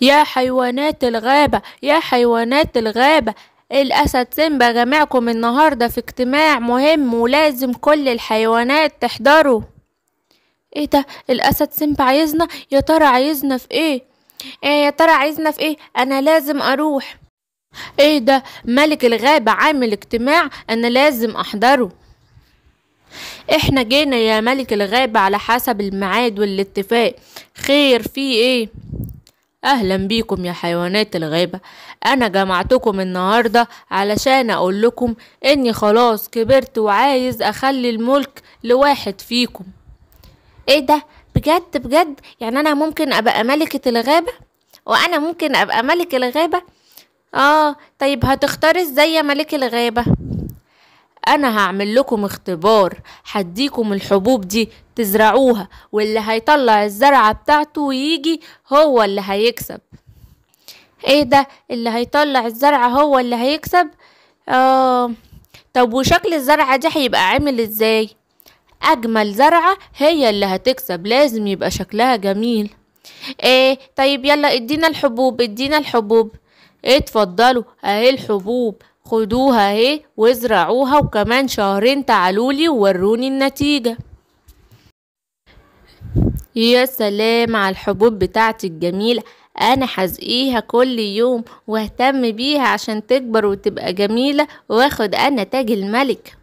يا حيوانات الغابة، يا حيوانات الغابة، الأسد سيمبا جمعكم النهاردة في اجتماع مهم ولازم كل الحيوانات تحضروا. ايه ده؟ الأسد سيمبا عايزنا؟ يا ترى عايزنا في ايه؟ يا ترى عايزنا في ايه؟ انا لازم اروح. ايه ده؟ ملك الغابة عامل اجتماع، انا لازم احضره. احنا جينا يا ملك الغابة على حسب الميعاد والاتفاق. خير في ايه؟ اهلا بيكم يا حيوانات الغابة. انا جمعتكم النهاردة علشان اقول لكم اني خلاص كبرت وعايز اخلي الملك لواحد فيكم. ايه ده؟ بجد بجد؟ يعني انا ممكن ابقى ملكة الغابة؟ وانا ممكن ابقى ملك الغابة؟ طيب هتختار ازاي يا ملك الغابة؟ انا هعمل لكم اختبار، هديكم الحبوب دي تزرعوها، واللي هيطلع الزرعة بتاعته ويجي هو اللي هيكسب. ايه ده؟ اللي هيطلع الزرعة هو اللي هيكسب؟ اه طب وشكل الزرعة دي هيبقى عامل ازاي؟ اجمل زرعة هي اللي هتكسب، لازم يبقى شكلها جميل. طيب يلا ادينا الحبوب، ادينا الحبوب. اتفضلوا اهي الحبوب، خدوها اهي وازرعوها، وكمان شهرين تعالولي ووروني النتيجة. يا سلام على الحبوب بتاعتي الجميلة، انا هسقيها كل يوم واهتم بيها عشان تكبر وتبقى جميلة واخد انا تاج الملك.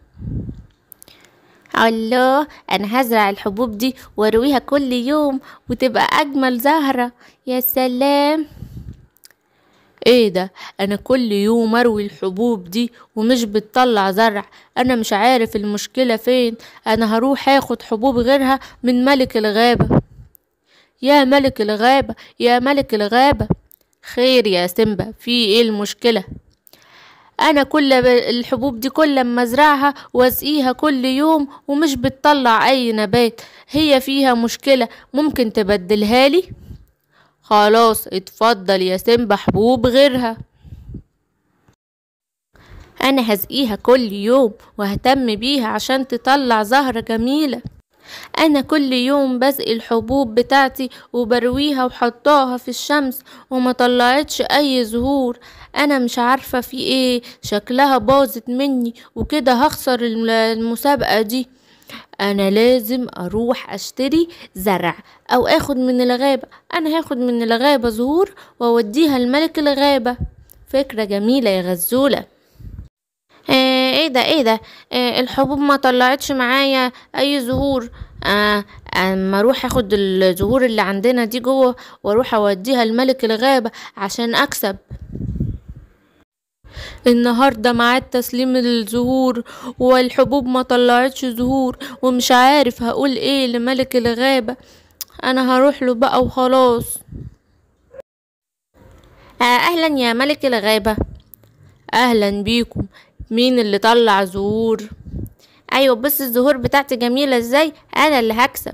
الله، انا هزرع الحبوب دي وارويها كل يوم وتبقى اجمل زهرة. يا سلام. ايه ده؟ انا كل يوم اروي الحبوب دي ومش بتطلع زرع، انا مش عارف المشكلة فين. انا هروح اخد حبوب غيرها من ملك الغابة. يا ملك الغابة، يا ملك الغابة. خير يا سيمبا، في ايه المشكلة؟ انا الحبوب دي كل ما ازرعها واسقيها كل يوم ومش بتطلع اي نبات، هي فيها مشكلة؟ ممكن تبدلها لي؟ خلاص اتفضل يا سيمبا حبوب غيرها. انا هسقيها كل يوم واهتم بيها عشان تطلع زهرة جميلة. انا كل يوم بسقي الحبوب بتاعتي وبرويها وحطاها في الشمس وما طلعتش اي زهور. انا مش عارفة في ايه، شكلها باظت مني وكده هخسر المسابقة دي. انا لازم اروح اشتري زرع او اخد من الغابة. انا هاخد من الغابة زهور واوديها لملك الغابة. فكرة جميلة يا غزولة. ايه ده؟ الحبوب ما طلعتش معايا اي زهور. اما اروح اخد الزهور اللي عندنا دي جوه واروح اوديها لملك الغابة عشان اكسب. النهاردة ميعاد تسليم الزهور والحبوب ما طلعتش زهور ومش عارف هقول ايه لملك الغابة. انا هروح له بقى وخلاص. اهلا يا ملك الغابة. اهلا بيكم. مين اللي طلع زهور؟ ايوه بس الزهور بتاعتي جميلة ازاي، انا اللي هكسب.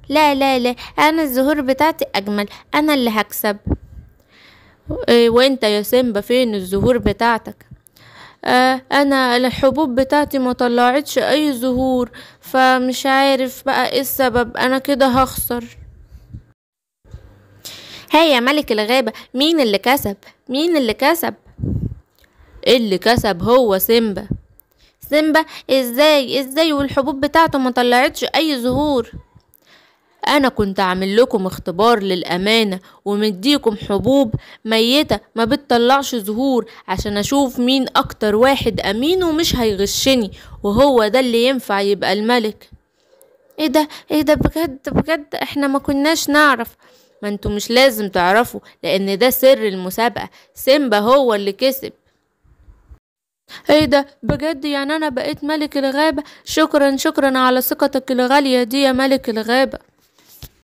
لا لا لا، انا الزهور بتاعتي اجمل، انا اللي هكسب. وانت يا سيمبا فين الزهور بتاعتك؟ انا الحبوب بتاعتي ما طلعتش اي زهور، فمش عارف بقى ايه السبب، انا كده هخسر. هيا يا ملك الغابة، مين اللي كسب؟ مين اللي كسب؟ اللي كسب هو سيمبا. سيمبا؟ ازاي والحبوب بتاعته ما طلعتش اي زهور؟ انا كنت عامل لكم اختبار للامانة ومديكم حبوب ميتة ما بتطلعش زهور عشان اشوف مين اكتر واحد امين ومش هيغشني، وهو ده اللي ينفع يبقى الملك. ايه ده بجد بجد، احنا ما كناش نعرف. ما انتوا مش لازم تعرفوا لان ده سر المسابقة، سيمبا هو اللي كسب. ايه ده بجد؟ يعني انا بقيت ملك الغابة؟ شكرا شكرا على ثقتك الغالية دي يا ملك الغابة.